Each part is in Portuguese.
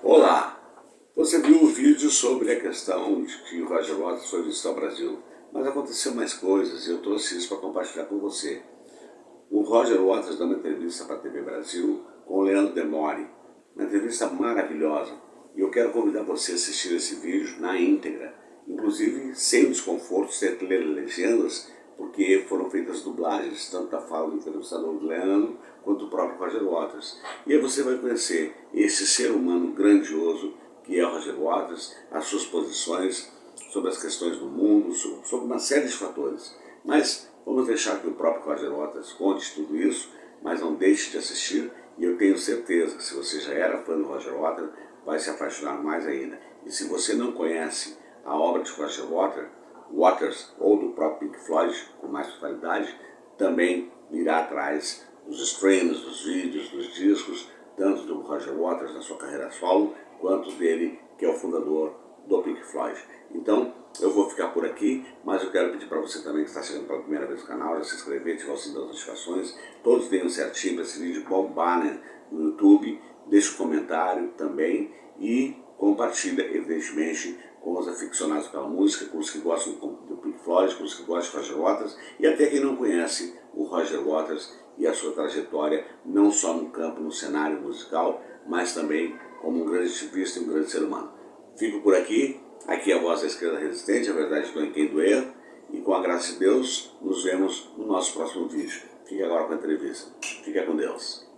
Olá! Você viu o vídeo sobre a questão de que o Roger Waters foi visitar o Brasil, mas aconteceu mais coisas e eu trouxe isso para compartilhar com você. O Roger Waters deu uma entrevista para a TV Brasil com o Leandro Demore, uma entrevista maravilhosa, e eu quero convidar você a assistir esse vídeo na íntegra, inclusive sem o desconforto de ter que ler legendas, porque foram feitas dublagens, tanto da fala do entrevistador do Leandro, quanto do próprio Roger Waters. E aí você vai conhecer esse ser humano grandioso que é o Roger Waters, as suas posições sobre as questões do mundo, sobre uma série de fatores. Mas vamos deixar que o próprio Roger Waters conte tudo isso, mas não deixe de assistir, e eu tenho certeza que se você já era fã do Roger Waters, vai se apaixonar mais ainda. E se você não conhece a obra de Roger Waters ou do próprio Pink Floyd, com mais totalidade, também irá atrás dos streams, dos vídeos, dos discos, tanto do Roger Waters na sua carreira solo, quanto dele, que é o fundador do Pink Floyd. Então, eu vou ficar por aqui, mas eu quero pedir para você também que está chegando pela primeira vez no canal, já se inscrever, ativar o sininho das notificações, todos venham certinho para esse vídeo bombar, né, no YouTube, deixe um comentário também e compartilha, evidentemente, com os aficionados pela música, com os que gostam do Pink Floyd, com os que gostam de Roger Waters e até quem não conhece o Roger Waters e a sua trajetória, não só no campo, no cenário musical, mas também como um grande ativista e um grande ser humano. Fico por aqui, aqui é a voz da esquerda resistente, a verdade estou em quem doer, e com a graça de Deus, nos vemos no nosso próximo vídeo. Fique agora com a entrevista. Fique com Deus.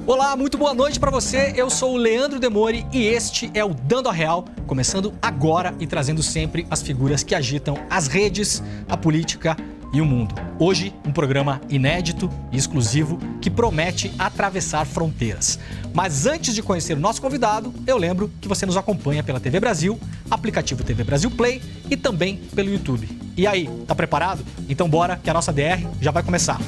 Olá, muito boa noite pra você, eu sou o Leandro Demore e este é o Dando a Real, começando agora e trazendo sempre as figuras que agitam as redes, a política e o mundo. Hoje, um programa inédito e exclusivo que promete atravessar fronteiras. Mas antes de conhecer o nosso convidado, eu lembro que você nos acompanha pela TV Brasil, aplicativo TV Brasil Play e também pelo YouTube. E aí, tá preparado? Então bora que a nossa DR já vai começar.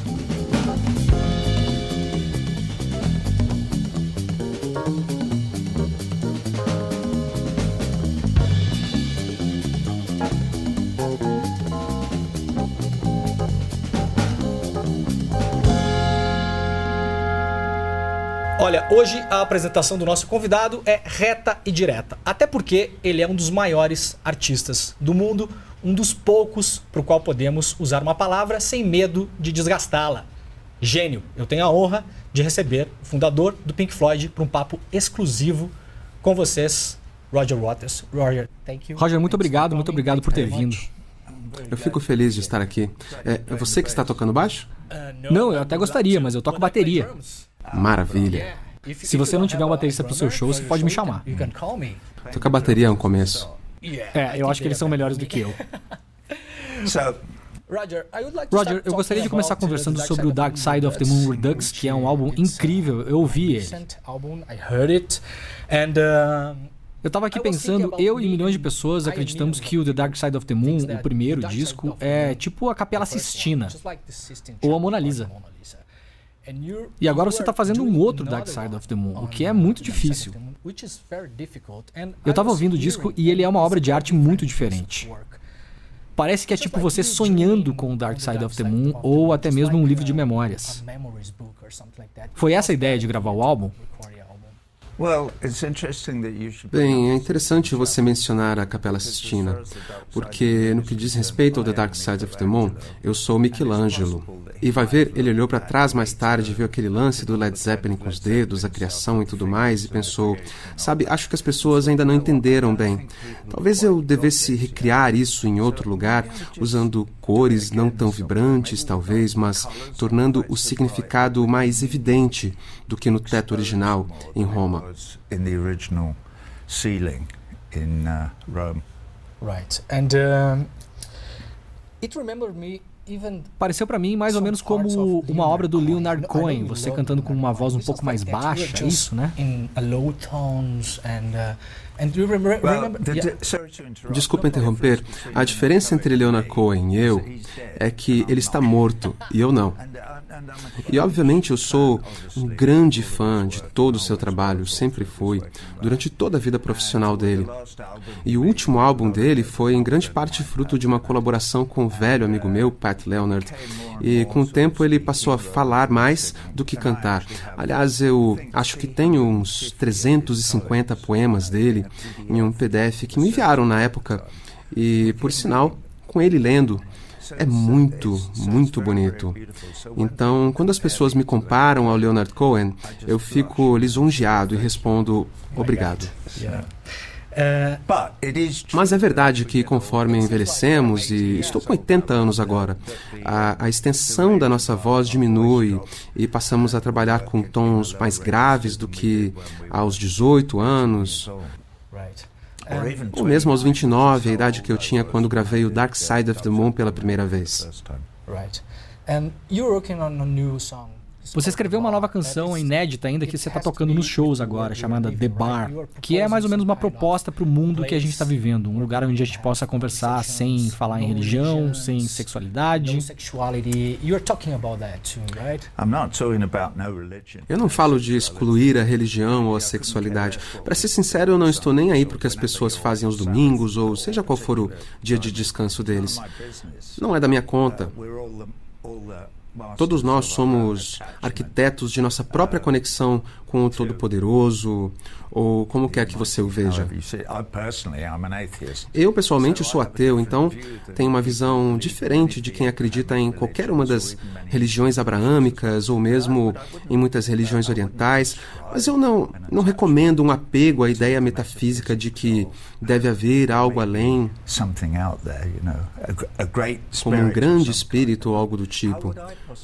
Olha, hoje a apresentação do nosso convidado é reta e direta, até porque ele é um dos maiores artistas do mundo, um dos poucos para o qual podemos usar uma palavra sem medo de desgastá-la. Gênio. Eu tenho a honra de receber o fundador do Pink Floyd para um papo exclusivo com vocês, Roger Waters. Roger, thank you. Roger, muito obrigado por ter vindo. Eu fico feliz de estar aqui. É você que está tocando baixo? Não, eu até gostaria, mas eu toco bateria. Maravilha. Se você não tiver um baterista pro seu show, você pode me chamar. Tocar bateria é um começo. É, eu acho que eles são melhores do que eu. Roger, eu gostaria de começar conversando sobre o Dark Side of the Moon Redux, que é um álbum incrível. Eu ouvi ele. Eu tava aqui pensando, eu e milhões de pessoas acreditamos que o The Dark Side of the Moon, o primeiro disco, é tipo a Capela Sistina, ou a Mona Lisa. E agora você está fazendo um outro Dark Side of the Moon, o que é muito difícil. Eu estava ouvindo o disco e ele é uma obra de arte muito diferente. Parece que é tipo você sonhando com o Dark Side of the Moon ou até mesmo um livro de memórias. Foi essa a ideia de gravar o álbum? Bem, é interessante você mencionar a Capela Sistina, porque no que diz respeito ao The Dark Side of the Moon, eu sou Michelangelo. E vai ver, ele olhou para trás mais tarde, viu aquele lance do Led Zeppelin com os dedos, a criação e tudo mais, e pensou, sabe, acho que as pessoas ainda não entenderam bem. Talvez eu devesse recriar isso em outro lugar, usando cores não tão vibrantes, talvez, mas tornando o significado mais evidente do que no teto original, em Roma. Right. And it remembered me Pareceu pra mim mais ou menos como uma obra do Leonard Cohen, você cantando com uma voz um pouco mais baixa, é isso, né? Desculpa interromper. A diferença entre Leonard Cohen e eu é que ele está morto e eu não. E obviamente eu sou um grande fã de todo o seu trabalho, sempre fui, durante toda a vida profissional dele. E o último álbum dele foi em grande parte fruto de uma colaboração com um velho amigo meu, Pat Leonard. E com o tempo ele passou a falar mais do que cantar. Aliás, eu acho que tenho uns 350 poemas dele em um PDF que me enviaram na época. E, por sinal, com ele lendo, é muito, muito bonito. Então, quando as pessoas me comparam ao Leonard Cohen, eu fico lisonjeado e respondo obrigado. Mas é verdade que conforme envelhecemos, e estou com 80 anos agora, a extensão da nossa voz diminui e passamos a trabalhar com tons mais graves do que aos 18 anos. Ou mesmo aos 29, a idade que eu tinha quando gravei o Dark Side of the Moon pela primeira vez. Você escreveu uma nova canção inédita ainda que você está tocando nos shows agora, chamada The Bar, que é mais ou menos uma proposta para o mundo que a gente está vivendo, um lugar onde a gente possa conversar sem falar em religião, sem sexualidade. Eu não falo de excluir a religião ou a sexualidade. Para ser sincero, eu não estou nem aí para o que as pessoas fazem aos domingos, ou seja qual for o dia de descanso deles. Não é da minha conta. Todos nós somos arquitetos de nossa própria conexão com o Todo-Poderoso, ou como quer que você o veja. Eu, pessoalmente, sou ateu, então tenho uma visão diferente de quem acredita em qualquer uma das religiões abraâmicas, ou mesmo em muitas religiões orientais, mas eu não recomendo um apego à ideia metafísica de que deve haver algo além, como um grande espírito ou algo do tipo.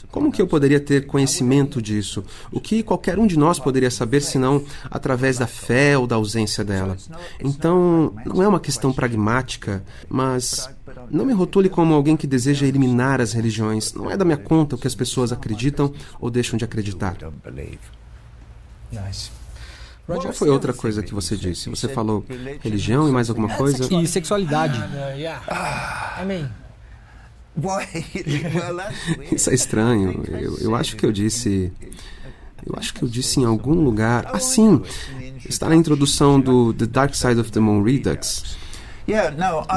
Como que eu poderia ter conhecimento disso? O que qualquer um de nós poderia saber, senão através da fé ou da ausência dela? Então, não é uma questão pragmática, mas não me rotule como alguém que deseja eliminar as religiões. Não é da minha conta o que as pessoas acreditam ou deixam de acreditar. Qual foi outra coisa que você disse? Você falou religião e mais alguma coisa? E sexualidade. Isso é estranho. Eu acho que eu disse em algum lugar. Ah, sim! Está na introdução do The Dark Side of the Moon Redux.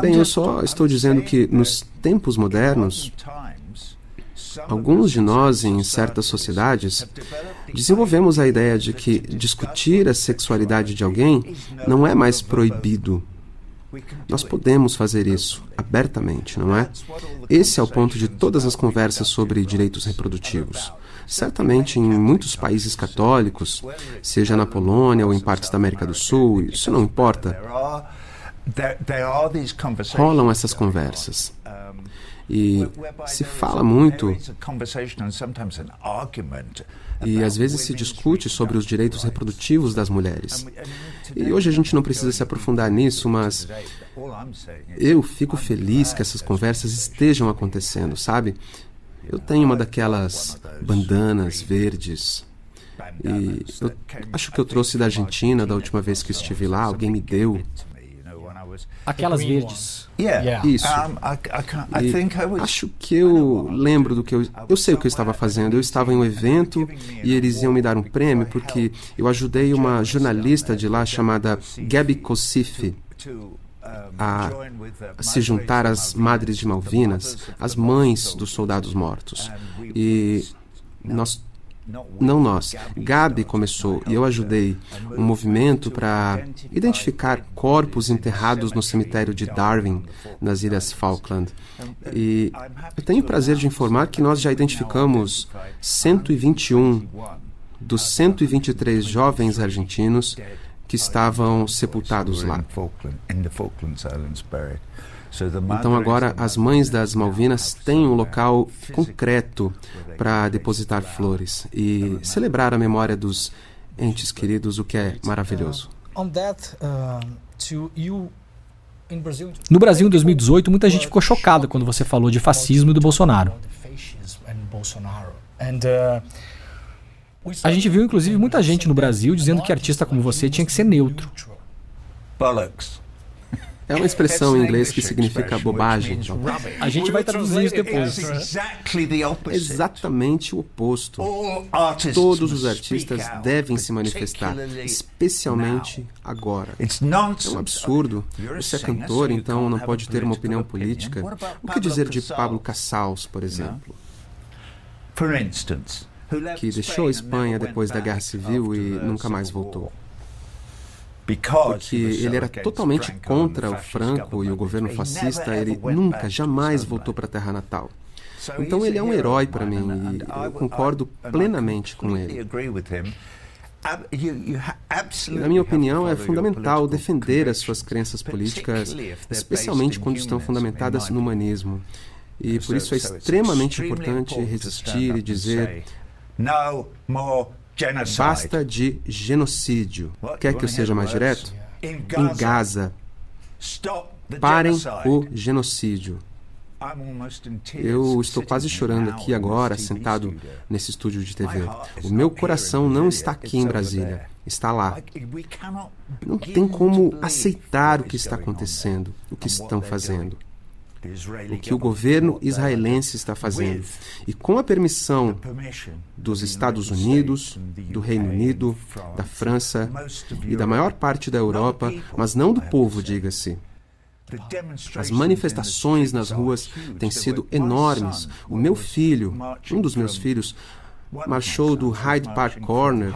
Bem, eu só estou dizendo que nos tempos modernos, alguns de nós, em certas sociedades, desenvolvemos a ideia de que discutir a sexualidade de alguém não é mais proibido. Nós podemos fazer isso abertamente, não é? Esse é o ponto de todas as conversas sobre direitos reprodutivos. Certamente, em muitos países católicos, seja na Polônia ou em partes da América do Sul, isso não importa. Rolam essas conversas. E se fala muito, e às vezes se discute sobre os direitos reprodutivos das mulheres. E hoje a gente não precisa se aprofundar nisso, mas eu fico feliz que essas conversas estejam acontecendo, sabe? Eu tenho uma daquelas bandanas verdes, e eu acho que eu trouxe da Argentina da última vez que estive lá, alguém me deu. Aquelas verdes. Isso. E acho que eu lembro do que eu sei o que eu estava fazendo. Eu estava em um evento e eles iam me dar um prêmio porque eu ajudei uma jornalista de lá chamada Gabi Kocifi a se juntar às Madres de Malvinas, as mães dos soldados mortos. E Gabi começou e eu ajudei um movimento para identificar corpos enterrados no cemitério de Darwin, nas Ilhas Falkland. E eu tenho o prazer de informar que nós já identificamos 121 dos 123 jovens argentinos que estavam sepultados lá. Então agora as mães das Malvinas têm um local concreto para depositar flores e celebrar a memória dos entes queridos, o que é maravilhoso. No Brasil, em 2018, muita gente ficou chocada quando você falou de fascismo e do Bolsonaro. A gente viu, inclusive, muita gente no Brasil dizendo que artista como você tinha que ser neutro. É uma expressão em inglês que significa bobagem. Então. A gente vai traduzir isso depois. Exatamente o oposto. Todos os artistas devem se manifestar, especialmente agora. É um absurdo. Você é cantor, então não pode ter uma opinião política. O que dizer de Pablo Casals, por exemplo? Que deixou a Espanha depois da Guerra Civil e nunca mais voltou. Porque ele era totalmente contra o Franco e o governo fascista, ele nunca, jamais voltou para a terra natal. Então ele é um herói para mim e eu concordo plenamente com ele. Na minha opinião, é fundamental defender as suas crenças políticas, especialmente quando estão fundamentadas no humanismo. E por isso é extremamente importante resistir e dizer: basta de genocídio. Quer que eu seja mais direto? Em Gaza. Parem o genocídio. Eu estou quase chorando aqui agora, sentado nesse estúdio de TV. O meu coração não está aqui em Brasília, está lá. Não tem como aceitar o que está acontecendo, o que estão fazendo. O que o governo israelense está fazendo. E com a permissão dos Estados Unidos, do Reino Unido, da França e da maior parte da Europa, mas não do povo, diga-se. As manifestações nas ruas têm sido enormes. O meu filho, um dos meus filhos, marchou do Hyde Park Corner,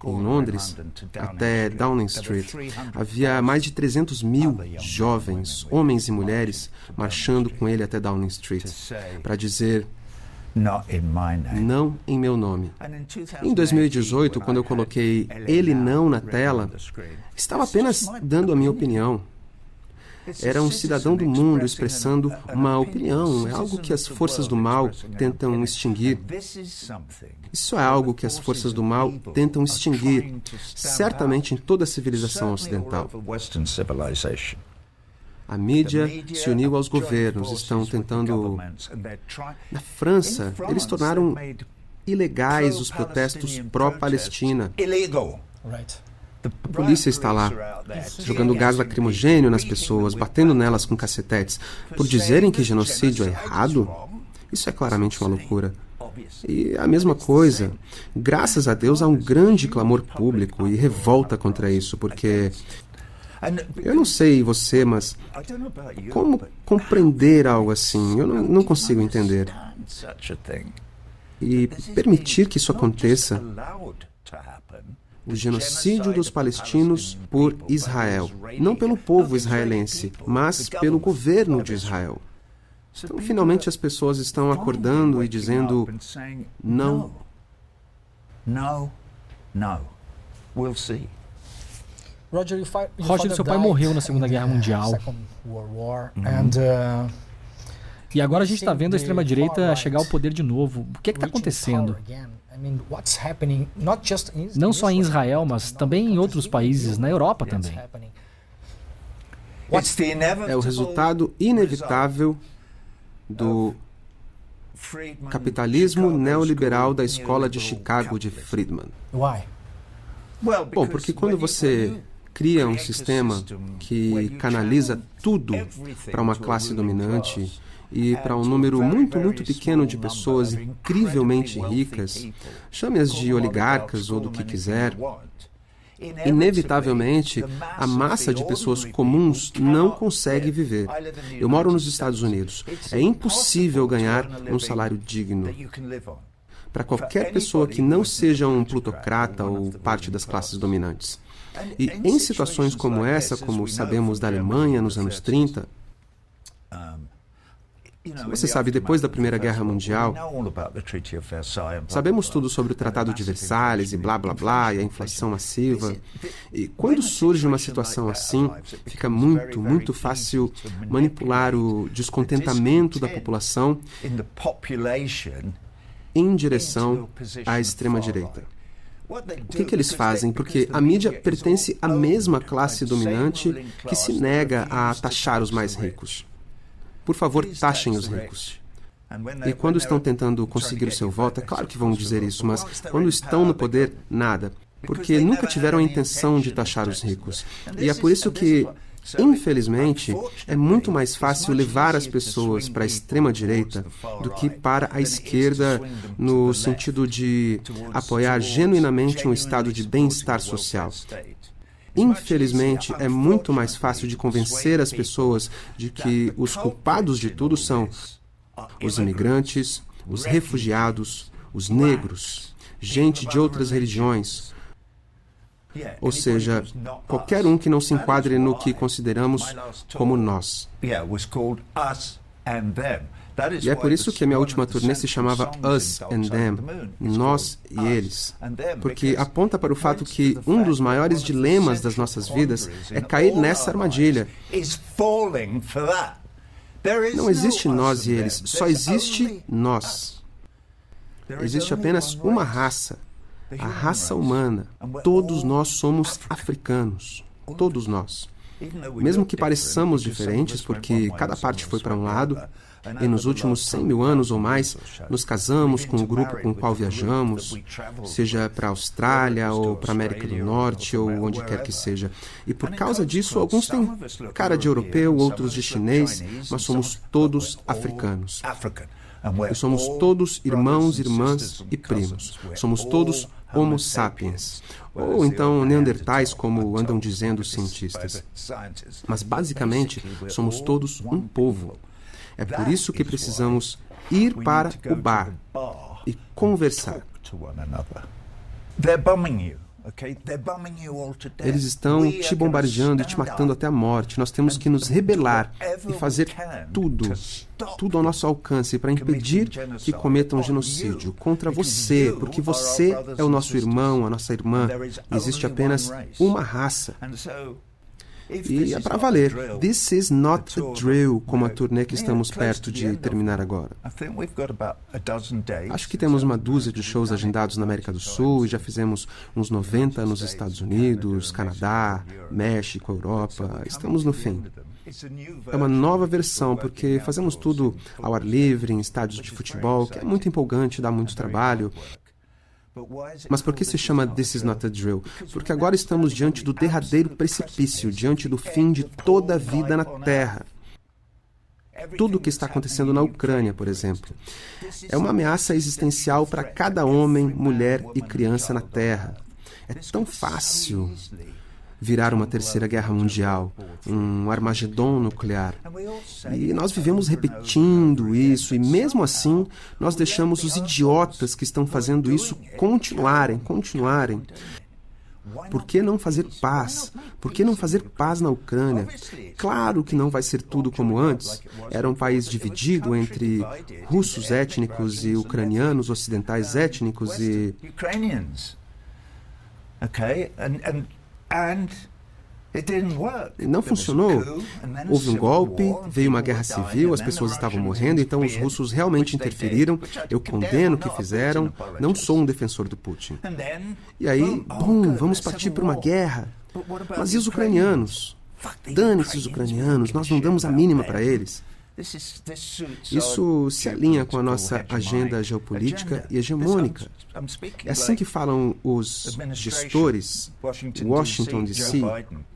em Londres, até Downing Street. Havia mais de 300 mil jovens, homens e mulheres, marchando com ele até Downing Street, para dizer: não em meu nome. Em 2018, quando eu coloquei ele não na tela, estava apenas dando a minha opinião. Era um cidadão do mundo expressando uma opinião. É algo que as forças do mal tentam extinguir. Isso é algo que as forças do mal tentam extinguir, certamente em toda a civilização ocidental. A mídia se uniu aos governos, estão tentando... Na França, eles tornaram ilegais os protestos pró-Palestina. A polícia está lá, jogando gás lacrimogêneo nas pessoas, batendo nelas com cacetetes. Por dizerem que genocídio é errado? Isso é claramente uma loucura. E a mesma coisa, graças a Deus há um grande clamor público e revolta contra isso, porque... Eu não sei você, mas como compreender algo assim? Eu não consigo entender. E permitir que isso aconteça... O genocídio dos palestinos por Israel. Não pelo povo israelense, mas pelo governo de Israel. Então, finalmente, as pessoas estão acordando e dizendo: não. Roger, seu pai morreu na Segunda Guerra Mundial. E agora a gente está vendo a extrema-direita chegar ao poder de novo. O que está acontecendo? Não só em Israel, mas também em outros países, na Europa também. É o resultado inevitável do capitalismo neoliberal da escola de Chicago de Friedman. Bom, porque quando você cria um sistema que canaliza tudo para uma classe dominante e para um número muito, muito pequeno de pessoas incrivelmente ricas, chame-as de oligarcas ou do que quiser, inevitavelmente a massa de pessoas comuns não consegue viver. Eu moro nos Estados Unidos. É impossível ganhar um salário digno. Para qualquer pessoa que não seja um plutocrata ou parte das classes dominantes. E em situações como essa, como sabemos da Alemanha nos anos 30, você sabe, depois da Primeira Guerra Mundial, sabemos tudo sobre o Tratado de Versalhes e blá blá blá, e a inflação massiva. E quando surge uma situação assim, fica muito, muito fácil manipular o descontentamento da população em direção à extrema-direita. O que eles fazem? Porque a mídia pertence à mesma classe dominante que se nega a taxar os mais ricos. Por favor, taxem os ricos. E quando estão tentando conseguir o seu voto, é claro que vão dizer isso, mas quando estão no poder, nada. Porque nunca tiveram a intenção de taxar os ricos. E é por isso que, infelizmente, é muito mais fácil levar as pessoas para a extrema-direita do que para a esquerda, no sentido de apoiar genuinamente um estado de bem-estar social. Infelizmente, é muito mais fácil de convencer as pessoas de que os culpados de tudo são os imigrantes, os refugiados, os negros, gente de outras religiões. Ou seja, qualquer um que não se enquadre no que consideramos como nós. E é por isso que a minha última turnê se chamava Us and Them, Nós e Eles, porque aponta para o fato que um dos maiores dilemas das nossas vidas é cair nessa armadilha. Não existe nós e eles, só existe nós. Existe apenas uma raça, a raça humana. Todos nós somos africanos, todos nós. Mesmo que pareçamos diferentes, porque cada parte foi para um lado, e nos últimos 100 mil anos ou mais, nos casamos com o grupo com o qual viajamos, seja para a Austrália ou para a América do Norte ou onde quer que seja. E por causa disso, alguns têm cara de europeu, outros de chinês, mas somos todos africanos. E somos todos irmãos, irmãs e primos. Somos todos Homo sapiens. Ou então neandertais, como andam dizendo os cientistas. Mas basicamente, somos todos um povo. É por isso que precisamos ir para o bar e conversar. Eles estão te bombardeando e te matando até a morte. Nós temos que nos rebelar e fazer tudo ao nosso alcance para impedir que cometam genocídio contra você, porque você é o nosso irmão, a nossa irmã. Existe apenas uma raça. E é para valer. This is not a drill, como a turnê que estamos perto de terminar agora. Acho que temos uma dúzia de shows agendados na América do Sul e já fizemos uns 90 nos Estados Unidos, Canadá, México, Europa. Estamos no fim. É uma nova versão, porque fazemos tudo ao ar livre, em estádios de futebol, que é muito empolgante, dá muito trabalho. Mas por que se chama This is not a drill? Porque agora estamos diante do derradeiro precipício, diante do fim de toda a vida na Terra. Tudo o que está acontecendo na Ucrânia, por exemplo, é uma ameaça existencial para cada homem, mulher e criança na Terra. É tão fácil virar uma terceira guerra mundial, um Armagedon nuclear. E nós vivemos repetindo isso, e mesmo assim, nós deixamos os idiotas que estão fazendo isso continuarem. Por que não fazer paz? Por que não fazer paz na Ucrânia? Claro que não vai ser tudo como antes. Era um país dividido entre russos étnicos e ucranianos ocidentais étnicos e... Não funcionou. Houve um golpe, veio uma guerra civil, as pessoas estavam morrendo, então os russos realmente interferiram. Eu condeno o que fizeram, não sou um defensor do Putin. E aí, vamos partir para uma guerra. Mas e os ucranianos? Dane-se os ucranianos, nós não damos a mínima para eles. Isso se alinha com a nossa agenda geopolítica e hegemônica. É assim que falam os gestores: Washington, D.C.,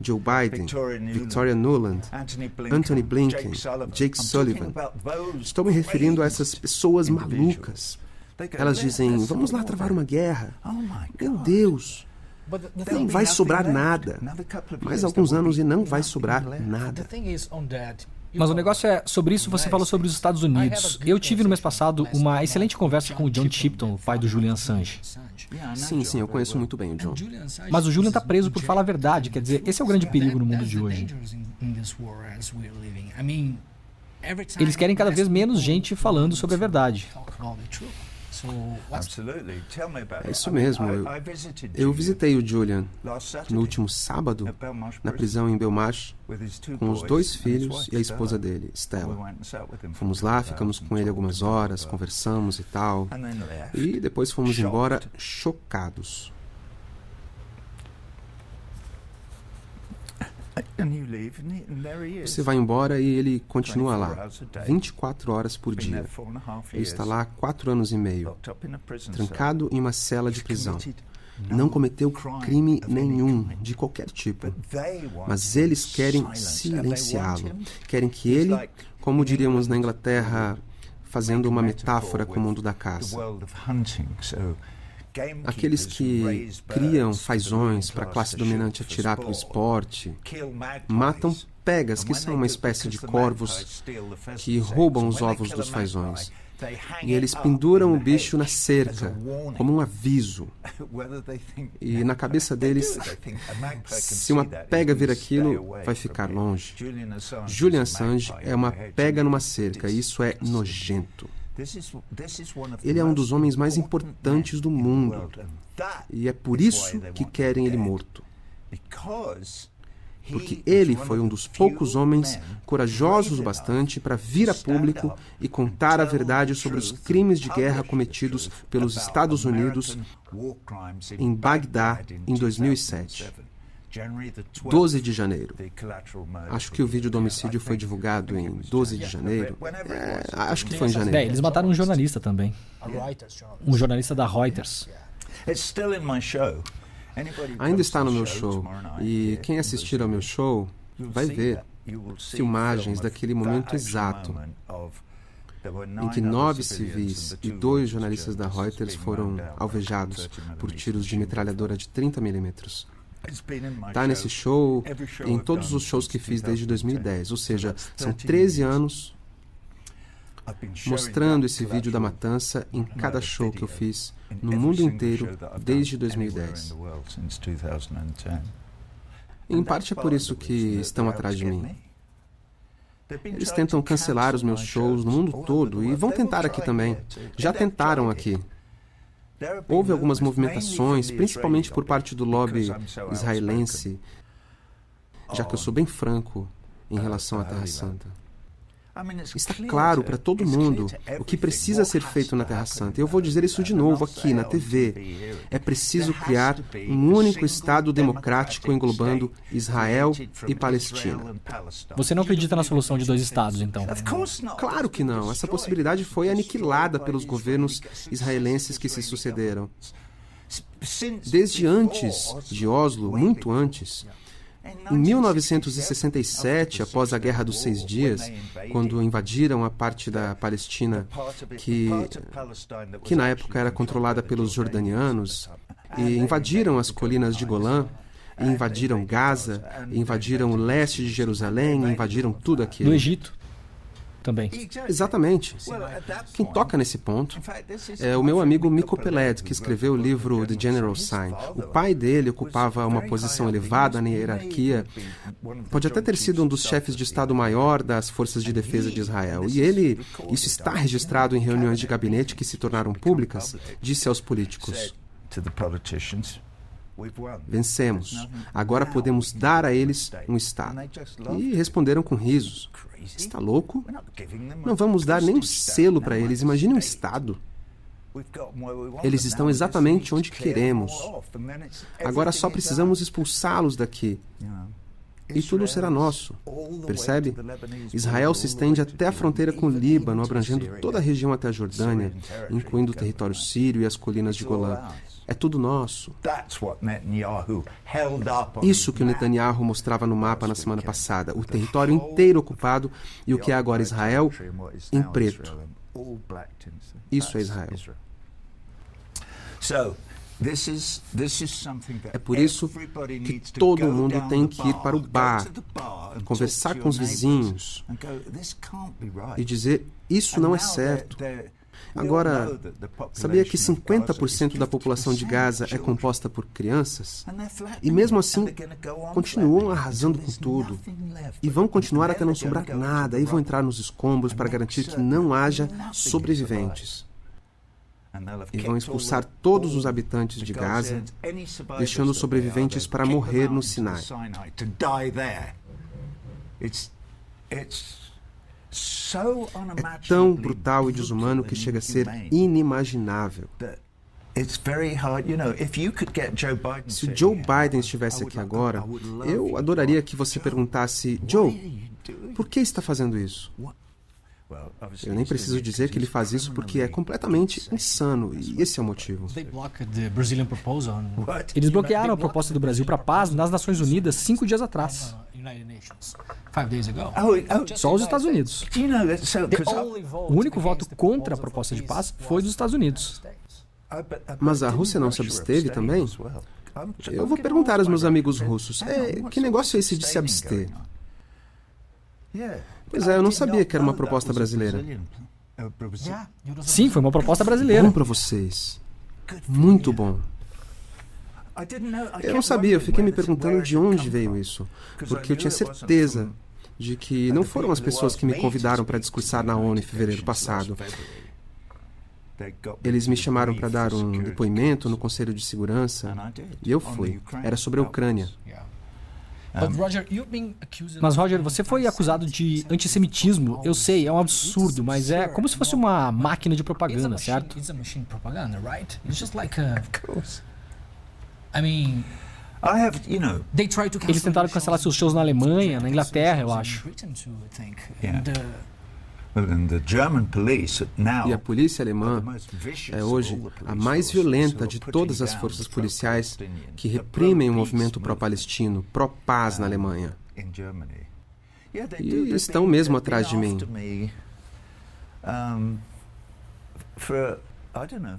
Joe Biden, Victoria Nuland, Antony Blinken, Jake Sullivan. Estou me referindo a essas pessoas malucas. Elas dizem, vamos lá travar uma guerra. Meu Deus! Não vai sobrar nada. Mais alguns anos e não vai sobrar nada. Mas o negócio é, sobre isso você falou sobre os Estados Unidos. Eu tive no mês passado uma excelente conversa com o John Tipton, o pai do Julian Assange. Sim, eu conheço muito bem o John. Mas o Julian está preso por falar a verdade, quer dizer, esse é o grande perigo no mundo de hoje. Eles querem cada vez menos gente falando sobre a verdade. É isso mesmo. Eu visitei o Julian no último sábado, na prisão em Belmarsh, com os 2 filhos e a esposa dele, Stella. Fomos lá, ficamos com ele algumas horas, conversamos e tal. E depois fomos embora chocados. Você vai embora e ele continua lá, 24 horas por dia. Ele está lá há 4 anos e meio, trancado em uma cela de prisão. Não cometeu crime nenhum, de qualquer tipo. Mas eles querem silenciá-lo. Querem que ele, como diríamos na Inglaterra, fazendo uma metáfora com o mundo da caça, aqueles que criam fazões para a classe dominante atirar pelo esporte, matam pegas, que são uma espécie de corvos que roubam os ovos dos fazões. E eles penduram o bicho na cerca, como um aviso. E na cabeça deles, se uma pega vir aquilo, vai ficar longe. Julian Assange é uma pega numa cerca, e isso é nojento. Ele é um dos homens mais importantes do mundo. E é por isso que querem ele morto. Porque ele foi um dos poucos homens corajosos o bastante para vir a público e contar a verdade sobre os crimes de guerra cometidos pelos Estados Unidos em Bagdá em 2007. 12 de janeiro. Acho que o vídeo do homicídio foi divulgado em 12 de janeiro. Acho que foi em janeiro. Eles mataram um jornalista também. Um jornalista da Reuters. Ainda está no meu show. E quem assistir ao meu show vai ver filmagens daquele momento exato em que 9 civis e 2 jornalistas da Reuters foram alvejados por tiros de metralhadora de 30mm. Está nesse show e em todos os shows que fiz desde 2010, ou seja, são 13 anos mostrando esse vídeo da matança em cada show que eu fiz no mundo inteiro desde 2010. Em parte é por isso que estão atrás de mim. Eles tentam cancelar os meus shows no mundo todo e vão tentar aqui também. Já tentaram aqui. Houve algumas movimentações, principalmente por parte do lobby israelense, já que eu sou bem franco em relação à Terra Santa. Está claro para todo mundo o que precisa ser feito na Terra Santa. Eu vou dizer isso de novo aqui na TV. É preciso criar um único Estado democrático englobando Israel e Palestina. Você não acredita na solução de 2 estados, então? Claro que não. Essa possibilidade foi aniquilada pelos governos israelenses que se sucederam. Desde antes de Oslo, muito antes, em 1967, após a Guerra dos 6 Dias, quando invadiram a parte da Palestina que na época era controlada pelos jordanianos, e invadiram as colinas de Golã, e invadiram Gaza, e invadiram o leste de Jerusalém, e invadiram tudo aquilo. Do Egito também. Exatamente. Quem toca nesse ponto é o meu amigo Miko Peled, que escreveu o livro The General Sign. O pai dele ocupava uma posição elevada na hierarquia, pode até ter sido um dos chefes de Estado-Maior das Forças de Defesa de Israel. E ele, isso está registrado em reuniões de gabinete que se tornaram públicas, disse aos políticos: vencemos. Agora podemos dar a eles um Estado. E responderam com risos: está louco? Não vamos dar nem um selo para eles. Imagine um Estado. Eles estão exatamente onde queremos. Agora só precisamos expulsá-los daqui. E tudo será nosso. Percebe? Israel se estende até a fronteira com o Líbano, abrangendo toda a região até a Jordânia, incluindo o território sírio e as colinas de Golã. É tudo nosso. Isso que o Netanyahu mostrava no mapa na semana passada. O território inteiro ocupado e o que é agora Israel em preto. Isso é Israel. É por isso que todo mundo tem que ir para o bar, conversar com os vizinhos e dizer: isso não é certo. Agora, sabia que 50% da população de Gaza é composta por crianças? E mesmo assim, continuam arrasando com tudo. E vão continuar até não sobrar nada. E vão entrar nos escombros para garantir que não haja sobreviventes. E vão expulsar todos os habitantes de Gaza, deixando os sobreviventes para morrer no Sinai. É tão brutal e desumano que chega a ser inimaginável. Se o Joe Biden estivesse aqui agora, eu adoraria que você perguntasse: Joe, por que está fazendo isso? Eu nem preciso dizer que ele faz isso porque é completamente insano, e esse é o motivo. Eles bloquearam a proposta do Brasil para a paz nas Nações Unidas 5 dias atrás. Só os Estados Unidos. O único voto contra a proposta de paz foi dos Estados Unidos. Mas a Rússia não se absteve também? Eu vou perguntar aos meus amigos russos: que negócio é esse de se abster? Pois é, eu não sabia que era uma proposta brasileira. Sim, foi uma proposta brasileira. Bom para vocês. Muito bom. Eu não sabia, eu fiquei me perguntando de onde veio isso. Porque eu tinha certeza de que não foram as pessoas que me convidaram para discursar na ONU em fevereiro passado. Eles me chamaram para dar um depoimento no Conselho de Segurança e eu fui. Era sobre a Ucrânia. Mas, Roger, você foi acusado de antissemitismo. Eu sei, é um absurdo, mas é como se fosse uma máquina de propaganda, certo? Eles tentaram cancelar seus shows na Alemanha, na Inglaterra, eu acho. E a polícia alemã é hoje a mais violenta de todas as forças policiais que reprimem o movimento pró-palestino, pró-paz na Alemanha. E estão mesmo atrás de mim.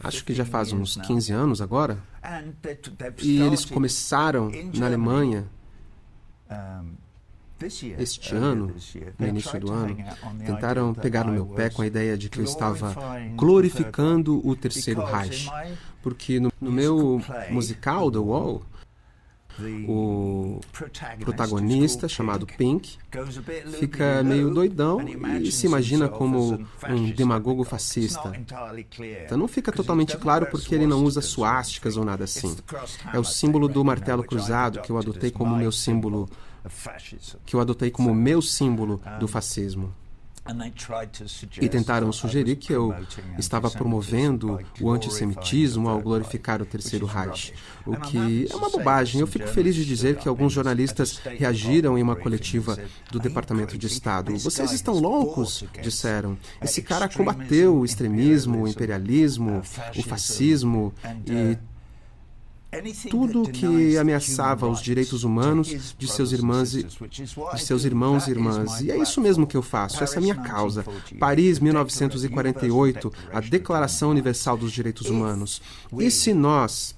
Acho que já faz uns 15 anos agora. E eles começaram na Alemanha este ano, no início do ano, tentaram pegar no meu pé com a ideia de que eu estava glorificando o Terceiro Reich. Porque no meu musical, The Wall, o protagonista, chamado Pink, fica meio doidão e se imagina como um demagogo fascista. Então não fica totalmente claro porque ele não usa suásticas ou nada assim. É o símbolo do martelo cruzado que eu adotei como meu símbolo do fascismo. E tentaram sugerir que eu estava promovendo o antissemitismo ao glorificar o Terceiro Reich, o que é uma bobagem. Eu fico feliz de dizer que alguns jornalistas reagiram em uma coletiva do Departamento de Estado. Vocês estão loucos, disseram. Esse cara combateu o extremismo, o imperialismo, o fascismo e tudo que ameaçava os direitos humanos de seus irmãos e irmãs. E é isso mesmo que eu faço, essa é a minha causa. Paris, 1948, a Declaração Universal dos Direitos Humanos. E se nós,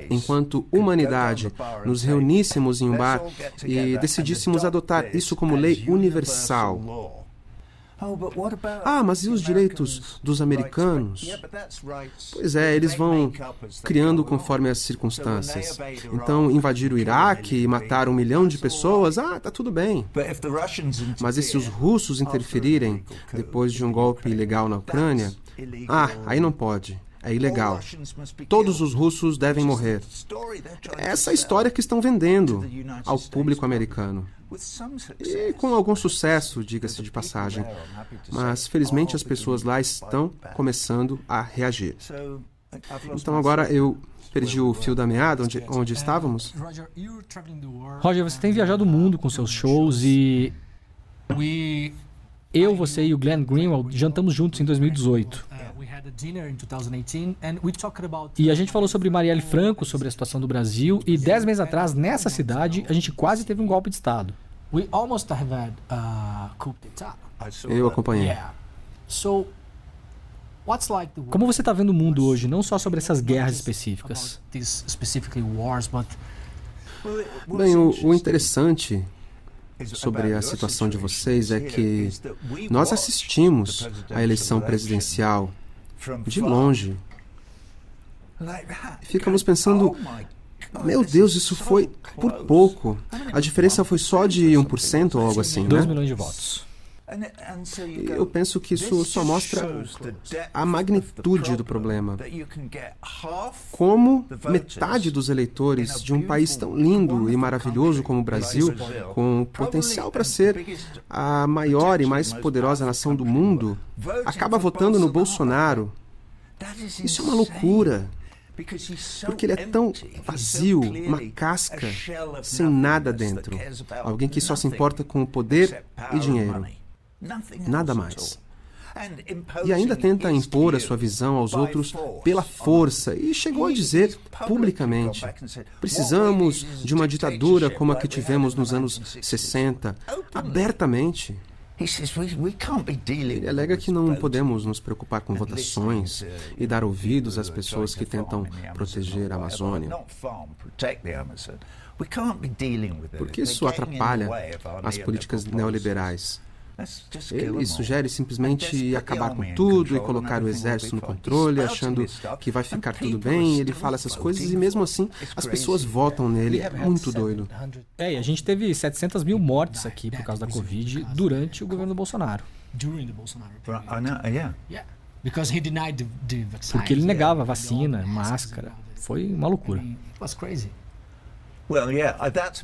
enquanto humanidade, nos reuníssemos em um bar e decidíssemos adotar isso como lei universal? Mas e os direitos dos americanos? Pois é, eles vão criando conforme as circunstâncias. Então, invadir o Iraque e matar 1 milhão de pessoas, tá tudo bem. Mas e se os russos interferirem depois de um golpe ilegal na Ucrânia? Aí não pode. É ilegal. Todos os russos devem morrer. É essa história que estão vendendo ao público americano. E com algum sucesso, diga-se de passagem. Mas, felizmente, as pessoas lá estão começando a reagir. Então, agora eu perdi o fio da meada, onde estávamos. Roger, você tem viajado o mundo com seus shows e... Eu, você e o Glenn Greenwald jantamos juntos em 2018. E a gente falou sobre Marielle Franco, sobre a situação do Brasil, e 10 meses atrás, nessa cidade, a gente quase teve um golpe de Estado. Eu acompanhei. Como você está vendo o mundo hoje, não só sobre essas guerras específicas? Bem, o interessante sobre a situação de vocês é que nós assistimos à eleição presidencial de longe. Ficamos pensando, meu Deus, isso foi por pouco. A diferença foi só de 1% ou algo assim, né? 2 milhões de votos. Eu penso que isso só mostra a magnitude do problema. Como metade dos eleitores de um país tão lindo e maravilhoso como o Brasil, com potencial para ser a maior e mais poderosa nação do mundo, acaba votando no Bolsonaro, Isso é uma loucura. Porque ele é tão vazio, uma casca, sem nada dentro. Alguém que só se importa com o poder e dinheiro. Nada mais. E ainda tenta impor a sua visão aos outros pela força, e chegou a dizer publicamente: precisamos de uma ditadura como a que tivemos nos anos 60, abertamente. Ele alega que não podemos nos preocupar com votações e dar ouvidos às pessoas que tentam proteger a Amazônia, porque isso atrapalha as políticas neoliberais. Ele sugere simplesmente acabar com tudo e colocar o exército no controle, achando que vai ficar tudo bem. Ele fala essas coisas e mesmo assim as pessoas votam nele. É muito doido. E a gente teve 700 mil mortes aqui por causa da Covid durante o governo do Bolsonaro. Porque ele negava a vacina, máscara. Foi uma loucura.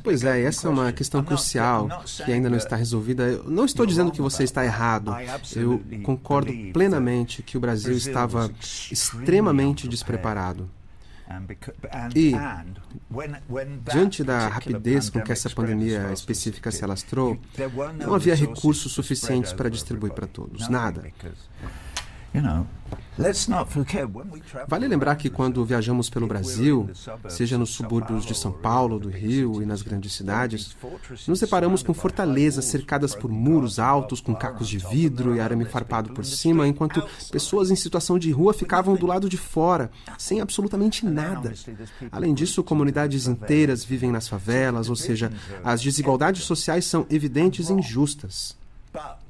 Pois é, essa é uma questão crucial que ainda não está resolvida. Eu não estou dizendo que você está errado. Eu concordo plenamente que o Brasil estava extremamente despreparado. E, diante da rapidez com que essa pandemia específica se alastrou, não havia recursos suficientes para distribuir para todos. Nada. Vale lembrar que quando viajamos pelo Brasil, seja nos subúrbios de São Paulo, do Rio e nas grandes cidades, nos deparamos com fortalezas cercadas por muros altos com cacos de vidro e arame farpado por cima, enquanto pessoas em situação de rua ficavam do lado de fora, sem absolutamente nada. Além disso, comunidades inteiras vivem nas favelas, ou seja, as desigualdades sociais são evidentes e injustas.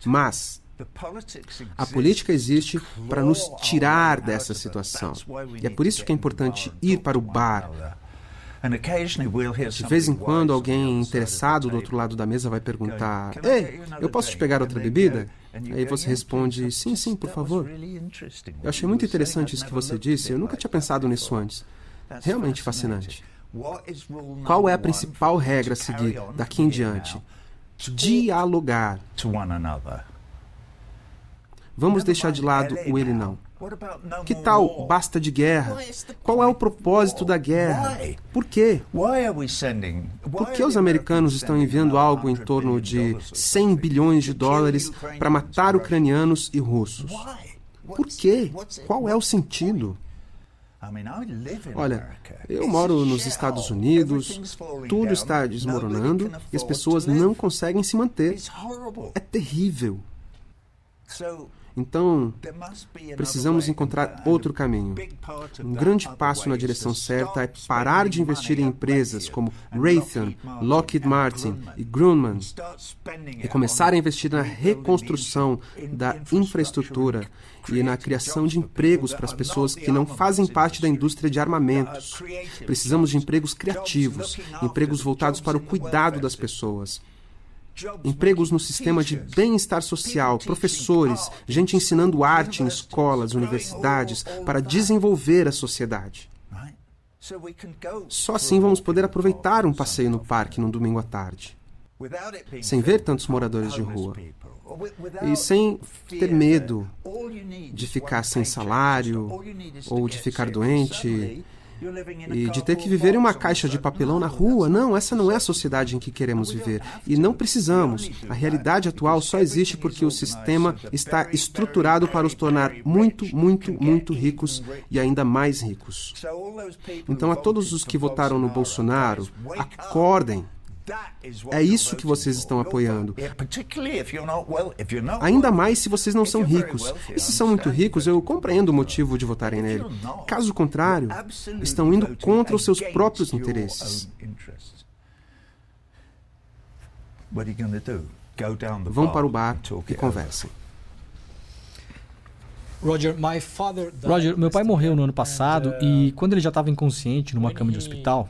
Mas a política existe para nos tirar dessa situação. E é por isso que é importante ir para o bar. De vez em quando, alguém interessado do outro lado da mesa vai perguntar: Ei, eu posso te pegar outra bebida? Aí você responde: sim, sim, por favor. Eu achei muito interessante isso que você disse. Eu nunca tinha pensado nisso antes. Realmente fascinante. Qual é a principal regra a seguir daqui em diante? Dialogar. Vamos deixar de lado o ele não. Que tal basta de guerra? Qual é o propósito da guerra? Por quê? Por que os americanos estão enviando algo em torno de 100 bilhões de dólares para matar ucranianos e russos? Por quê? Qual é o sentido? Olha, eu moro nos Estados Unidos, tudo está desmoronando e as pessoas não conseguem se manter. É terrível. Então, precisamos encontrar outro caminho. Um grande passo na direção certa é parar de investir em empresas como Raytheon, Lockheed Martin e Grumman e começar a investir na reconstrução da infraestrutura e na criação de empregos para as pessoas que não fazem parte da indústria de armamentos. Precisamos de empregos criativos, empregos voltados para o cuidado das pessoas. Empregos no sistema de bem-estar social, professores, gente ensinando arte em escolas, universidades, para desenvolver a sociedade. Só assim vamos poder aproveitar um passeio no parque num domingo à tarde, sem ver tantos moradores de rua, e sem ter medo de ficar sem salário ou de ficar doente e de ter que viver em uma caixa de papelão na rua. Não, essa não é a sociedade em que queremos viver. E não precisamos. A realidade atual só existe porque o sistema está estruturado para os tornar muito, muito, muito ricos e ainda mais ricos. Então, a todos os que votaram no Bolsonaro, acordem. É isso que vocês estão apoiando. Ainda mais se vocês não são ricos. E se são muito ricos, eu compreendo o motivo de votarem nele. Caso contrário, estão indo contra os seus próprios interesses. Vão para o bar e conversem. Roger, meu pai morreu no ano passado e quando ele já estava inconsciente numa cama de hospital,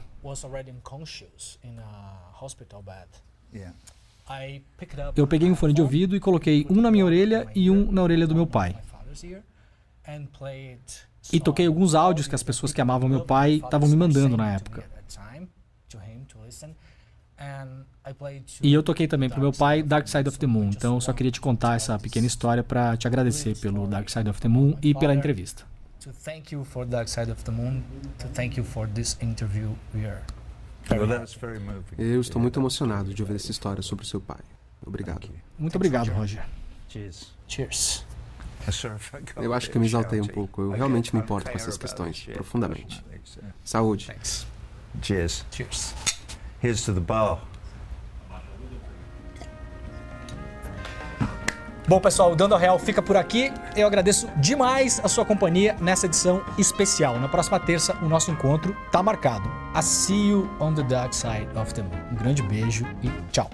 eu peguei um fone de ouvido e coloquei um na minha orelha e um na orelha do meu pai. E toquei alguns áudios que as pessoas que amavam meu pai estavam me mandando na época. E eu toquei também pro meu pai Dark Side of the Moon. Então eu só queria te contar essa pequena história para te agradecer pelo Dark Side of the Moon e pela entrevista. To thank you for Dark Side of the Moon, to thank you for this interview. We are Eu estou muito emocionado de ouvir essa história sobre o seu pai. Obrigado. Muito obrigado, Roger. Cheers. Cheers. Eu acho que eu me exaltei um pouco. Eu realmente me importo com essas questões, profundamente. Saúde. Thanks. Cheers. Cheers. Here's to the bar. Bom, pessoal, o Dando a Real fica por aqui. Eu agradeço demais a sua companhia nessa edição especial. Na próxima terça, o nosso encontro tá marcado. I see you on the dark side of the moon. Um grande beijo e tchau.